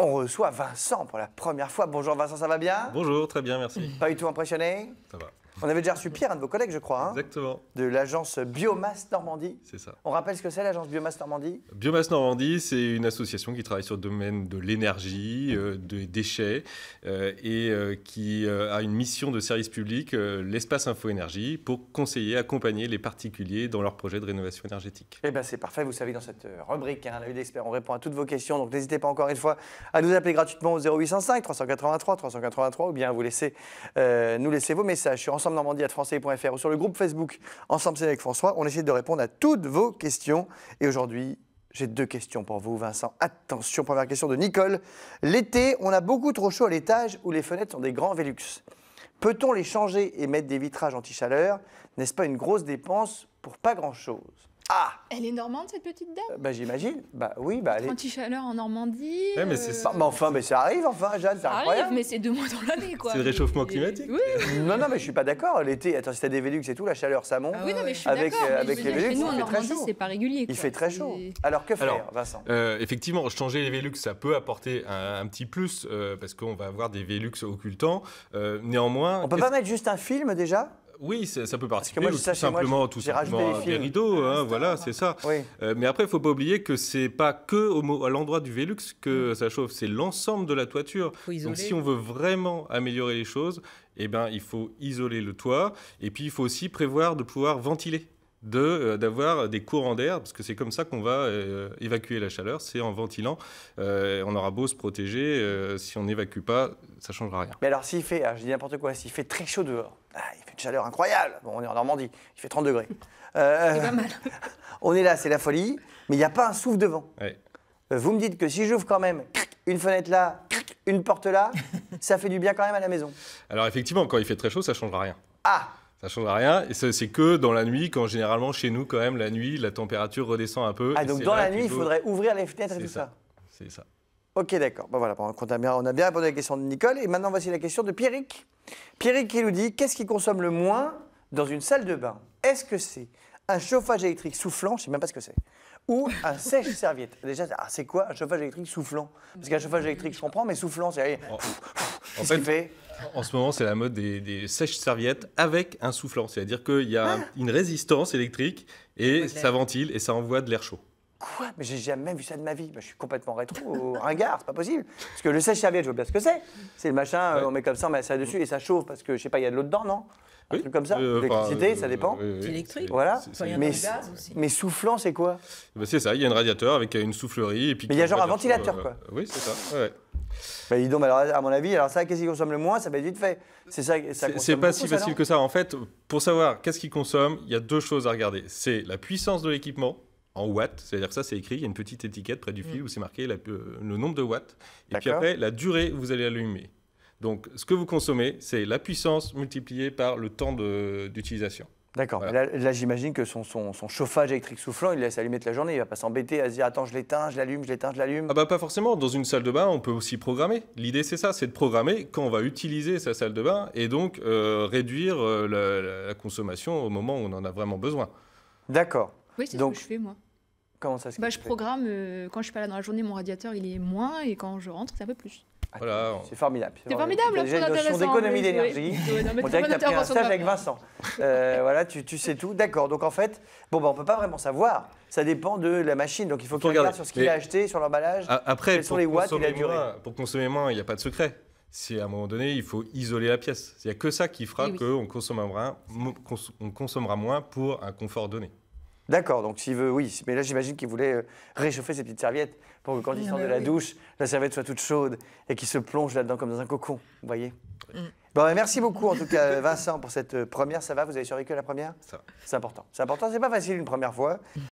On reçoit Vincent pour la première fois. Bonjour Vincent, ça va bien? Bonjour, très bien, merci. Pas du tout impressionné? Ça va. On avait déjà reçu Pierre, un de vos collègues, je crois, Exactement. de l'agence Biomasse Normandie. C'est ça. On rappelle ce que c'est l'agence Biomasse Normandie? Biomasse Normandie, c'est une association qui travaille sur le domaine de l'énergie, des déchets et qui a une mission de service public, l'espace info-énergie, pour conseiller, accompagner les particuliers dans leurs projets de rénovation énergétique. Eh bien, c'est parfait. Vous savez, dans cette rubrique, la vue d'expert, on répond à toutes vos questions. Donc, n'hésitez pas encore une fois à nous appeler gratuitement au 0805 383 383 ou bien à vous laisser, nous laisser vos messages sur Ensemble Normandie @francais.fr ou sur le groupe Facebook Ensemble c'est avec François. On essaie de répondre à toutes vos questions. Et aujourd'hui, j'ai deux questions pour vous, Vincent. Attention, première question de Nicole. L'été, on a beaucoup trop chaud à l'étage où les fenêtres sont des grands Velux. Peut-on les changer et mettre des vitrages anti-chaleur? N'est-ce pas une grosse dépense pour pas grand-chose? Ah! Elle est normande, cette petite dame? Bah, j'imagine. Bah oui, bah elle est... Anti-chaleur en Normandie. Ouais, mais c'est ça. Bah, enfin, mais ça arrive, enfin, Jeanne, c'est Ça arrive, incroyable. mais c'est 2 mois dans l'année, quoi. C'est le réchauffement climatique. Oui, Non, non, mais je suis pas d'accord. L'été, attends, si t'as des Velux et tout, la chaleur, ça monte. oui, non, mais je suis Avec, d'accord. mais avec je veux les dire, Velux, chez nous, il en fait très Normandie, chaud. c'est pas régulier. Il quoi. fait très chaud. C'est- Alors, que faire, Alors, Vincent? Effectivement, changer les Velux, ça peut apporter un petit plus parce qu'on va avoir des Velux occultants. Néanmoins, On peut pas mettre juste un film, déjà? oui, ça peut participer, moi, ou ça, tout chez moi, simplement, j'ai rajouté des des films. rideaux, hein, voilà, c'est ça. Oui. Mais après, il ne faut pas oublier que c'est pas que à l'endroit du Velux que ça chauffe, c'est l'ensemble de la toiture. Donc si on veut vraiment améliorer les choses, eh ben, il faut isoler le toit et puis il faut aussi prévoir de pouvoir ventiler. D'avoir des courants d'air, parce que c'est comme ça qu'on va évacuer la chaleur, c'est en ventilant. On aura beau se protéger, si on n'évacue pas, ça ne changera rien. Mais alors, s'il fait, je dis n'importe quoi, s'il fait très chaud dehors, il fait une chaleur incroyable. Bon, on est en Normandie, il fait 30 degrés. C'est pas mal. On est là, c'est la folie, mais il n'y a pas un souffle de vent. Ouais. Vous me dites que si j'ouvre quand même une fenêtre là, une porte là, ça fait du bien quand même à la maison. Alors effectivement, quand il fait très chaud, ça ne changera rien. Ah! Ça ne changera rien, et c'est que dans la nuit, quand généralement chez nous, quand même, la nuit, la température redescend un peu. Ah, et donc c'est dans là la qu'il nuit, il faut- faudrait ouvrir les fenêtres et C'est tout ça. C'est ça. Ok, d'accord. Bon, voilà, on a bien répondu à la question de Nicole. Et maintenant, voici la question de Pierrick. Pierrick qui nous dit, qu'est-ce qui consomme le moins dans une salle de bain? Est-ce que c'est un chauffage électrique soufflant? Je ne sais même pas ce que c'est. Ou un sèche-serviette? Déjà, c'est quoi un chauffage électrique soufflant? Parce qu'un chauffage électrique, je comprends, mais soufflant, c'est... En Qu'est-ce fait, qu'il fait? en ce moment, c'est la mode des sèches-serviettes avec un soufflant. C'est-à-dire qu'il y a une résistance électrique et ça ventile et ça envoie de l'air chaud. Quoi? Mais j'ai jamais vu ça de ma vie. Bah, je suis complètement rétro, ringard, c'est pas possible. Parce que le sèche-serviette, je vois bien ce que c'est. C'est le machin, on met comme ça, on met ça dessus et ça chauffe parce que, je sais pas, il y a de l'eau dedans, non? Un truc comme ça? L'électricité, ça dépend. C'est électrique. Voilà. Enfin, il y a Mais, le gaz aussi. mais soufflant, c'est quoi? C'est ça, il y a un radiateur avec une soufflerie. Et puis Mais il y a qui genre envoie un de l'air chaud, ventilateur, quoi. Oui, c'est ça. Ouais. Bah, dis donc, alors, à mon avis, alors ça, qu'est-ce qui consomme le moins? Ça va être vite fait. C'est ça, ça C'est consomme pas beaucoup, si ça, facile non? que ça. En fait, pour savoir qu'est-ce qu'il consomme, il y a deux choses à regarder. C'est la puissance de l'équipement en watts, c'est-à-dire que ça c'est écrit, il y a une petite étiquette près du fil où c'est marqué le nombre de watts. Et puis D'accord. après, la durée où vous allez allumer. Donc ce que vous consommez, c'est la puissance multipliée par le temps d'utilisation. D'accord. Voilà. Là, j'imagine que son chauffage électrique soufflant, il laisse allumer toute la journée. Il va pas s'embêter à se dire, attends, je l'éteins, je l'allume, je l'éteins, je l'allume. Ah bah pas forcément, dans une salle de bain, on peut aussi programmer. L'idée c'est ça, c'est de programmer quand on va utiliser sa salle de bain et donc réduire la consommation au moment où on en a vraiment besoin. D'accord. Oui, c'est Donc, ce que je fais, moi. Comment ça se Bah, je programme, quand je suis pas là dans la journée, mon radiateur, il est moins, et quand je rentre, c'est un peu plus. Voilà. C'est formidable. C'est formidable, Déjà une très notion intéressant, d'économie oui, d'énergie. oui. Non, mais On très dirait que bonne tu as pris un intervention stage de avec ma part. Vincent. Voilà, tu sais tout. D'accord. Donc en fait, bon, bah, on ne peut pas vraiment savoir. Ça dépend de la machine. Donc il faut qu'il regarder. regarde sur ce qu'il Mais- a acheté, sur l'emballage. Après, Quels sont les watts et la durée? pour consommer moins, il n'y a pas de secret. C'est à un moment donné, il faut isoler la pièce. Il n'y a que ça qui fera Oui, oui. qu'on consommera moins pour un confort donné. D'accord, donc s'il veut, oui. Mais là, j'imagine qu'il voulait réchauffer ses petites serviettes pour que quand il sort de la douche, la serviette soit toute chaude et qu'il se plonge là-dedans comme dans un cocon. Vous voyez? Bon, merci beaucoup en tout cas, Vincent, pour cette première. Ça va? Vous avez survécu à la première? Ça va. C'est important. C'est important, c'est pas facile une première fois.